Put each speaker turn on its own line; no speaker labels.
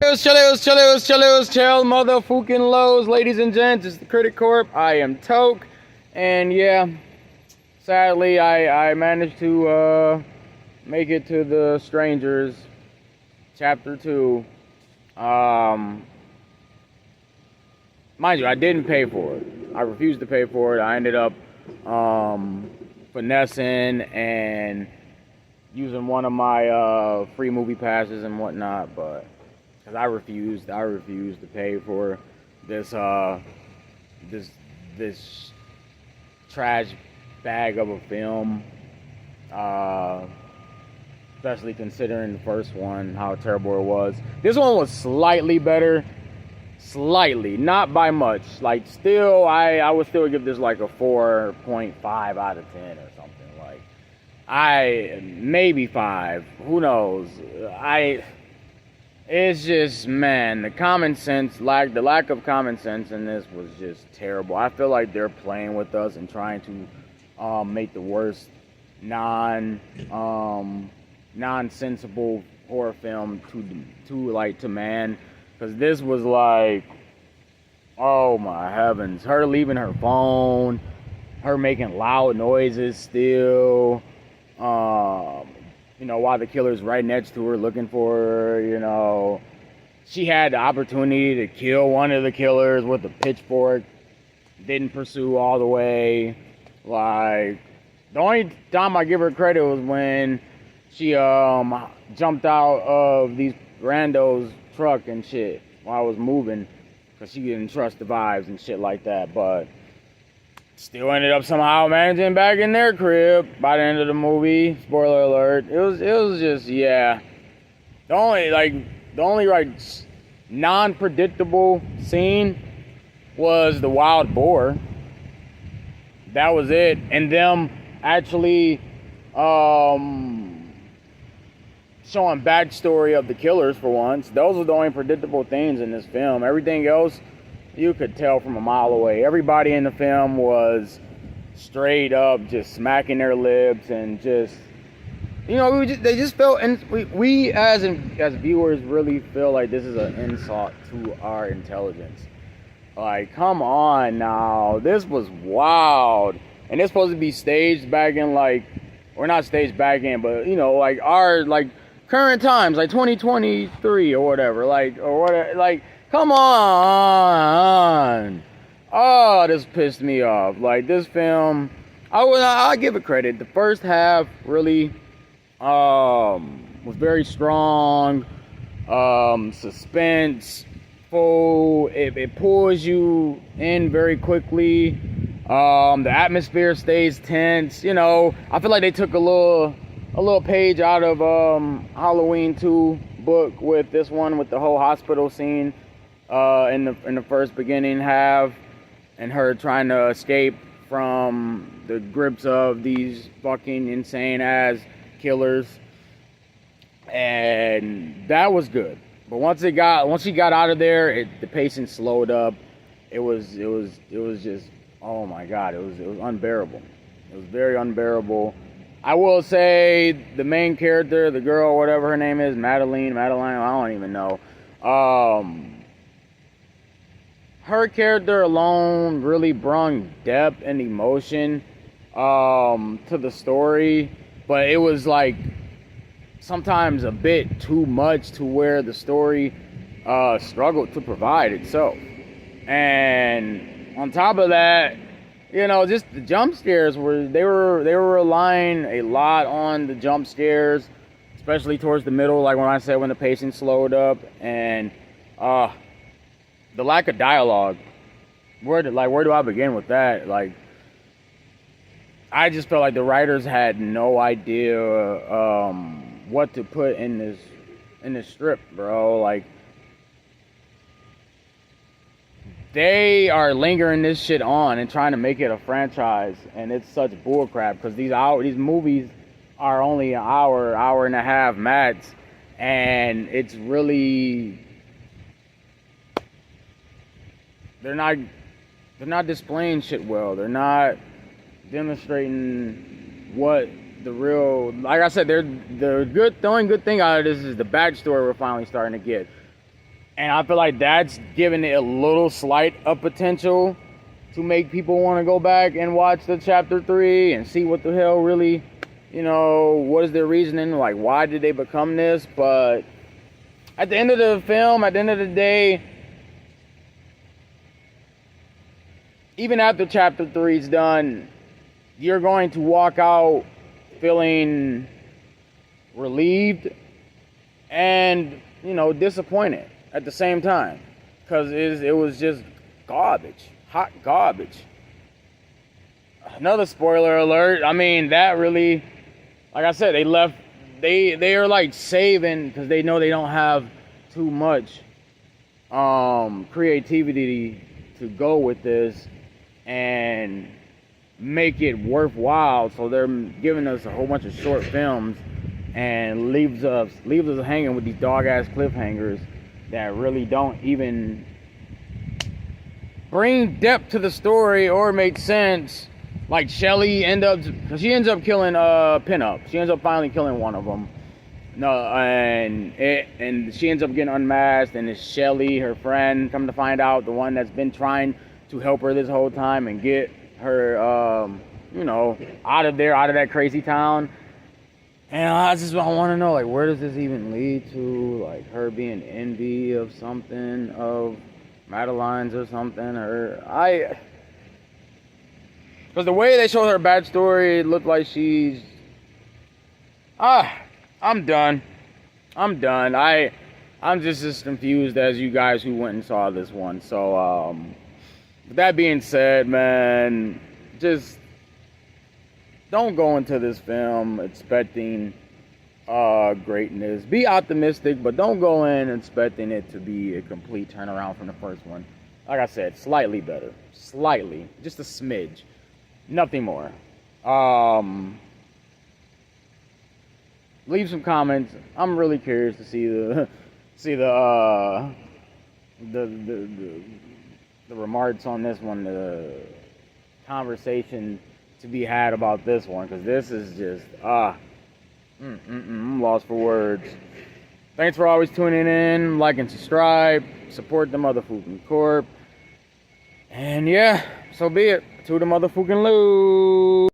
Chill, motherfucking lows, ladies and gents. It's the Critic Corp. I am Toke, and yeah, sadly, I managed to make it to the Strangers, Chapter 2. Mind you, I didn't pay for it. I refused to pay for it. I ended up finessing and using one of my free movie passes and whatnot, but because I refused to pay for this this trash bag of a film, especially considering the first one, how terrible it was. This one was slightly better, not by much. Like, still, I would still give this like a 4.5 out of 10 or something. Like, maybe 5. Who knows? It's just, man, the lack of common sense in this was just terrible. I feel like they're playing with us and trying to make the worst nonsensible horror film to man. Because this was like, oh my heavens, her leaving her phone, her making loud noises still, while the killer's right next to her looking for her, she had the opportunity to kill one of the killers with a pitchfork, didn't pursue all the way. Like, the only time I give her credit was when she jumped out of these randos' truck and shit while I was moving, because she didn't trust the vibes and shit like that, but still ended up somehow managing back in their crib by the end of the movie. Spoiler alert. It was just, yeah. The only non-predictable scene was the wild boar. That was it. And them actually showing backstory of the killers for once. Those are the only predictable things in this film. Everything else, you could tell from a mile away. Everybody in the film was straight up just smacking their lips and just, they just felt, and we as viewers really feel like this is an insult to our intelligence. Like, come on now, this was wild, and it's supposed to be staged back in or not staged back in, but our current times, like 2023 or whatever, come on. Oh, this pissed me off. Like, this film, I'll give it credit. The first half really was very strong. Suspenseful. It pulls you in very quickly. The atmosphere stays tense. I feel like they took a little page out of Halloween 2 book with this one, with the whole hospital scene in the first beginning half, and her trying to escape from the grips of these fucking insane ass killers, and that was good. But once she got out of there, the pacing slowed up. It was just, oh my god, it was unbearable. It was very unbearable. I will say the main character, the girl, whatever her name is, Madeline, I don't even know. Her character alone really brought depth and emotion to the story, but it was like sometimes a bit too much to where the story struggled to provide itself. And on top of that, just the jump scares they were relying a lot on the jump scares, especially towards the middle, like when I said when the pacing slowed up, and the lack of dialogue. Where do I begin with that? Like, I just felt like the writers had no idea what to put in this script, bro. Like, they are lingering this shit on and trying to make it a franchise, and it's such bullcrap, because these movies are only an hour and a half max, and it's really, they're not displaying shit well. They're not demonstrating what the real, like I said, the only good thing out of this is the backstory we're finally starting to get. And I feel like that's giving it a little slight of potential to make people want to go back and watch the chapter 3 and see what the hell really, what is their reasoning, like why did they become this. But at the end of the film, at the end of the day, even after chapter 3 is done, you're going to walk out feeling relieved and, disappointed at the same time, because it was just garbage, hot garbage. Another spoiler alert. I mean, that really, like I said, they are like saving, because they know they don't have too much creativity to go with this and make it worthwhile. So they're giving us a whole bunch of short films and leaves us hanging with these dog ass cliffhangers that really don't even bring depth to the story or make sense. Like Shelly ends up killing Pinup. She ends up finally killing one of them. No, and she ends up getting unmasked, and it's Shelly, her friend, come to find out, the one that's been trying to help her this whole time and get her, out of there, out of that crazy town. And I want to know, like, where does this even lead to? Like, her being envy of something, of Madeline's or something, because the way they showed her backstory, it looked like she's, I'm done. I'm just as confused as you guys who went and saw this one. So, with that being said, man, just don't go into this film expecting greatness. Be optimistic, but don't go in expecting it to be a complete turnaround from the first one. Like I said, slightly better. Slightly. Just a smidge. Nothing more. Leave some comments. I'm really curious to see the remarks on this one, the conversation to be had about this one, because this is just I'm lost for words. Thanks for always tuning in. Like and subscribe. Support the motherfucking corp. And yeah, so be it. To the motherfucking loo.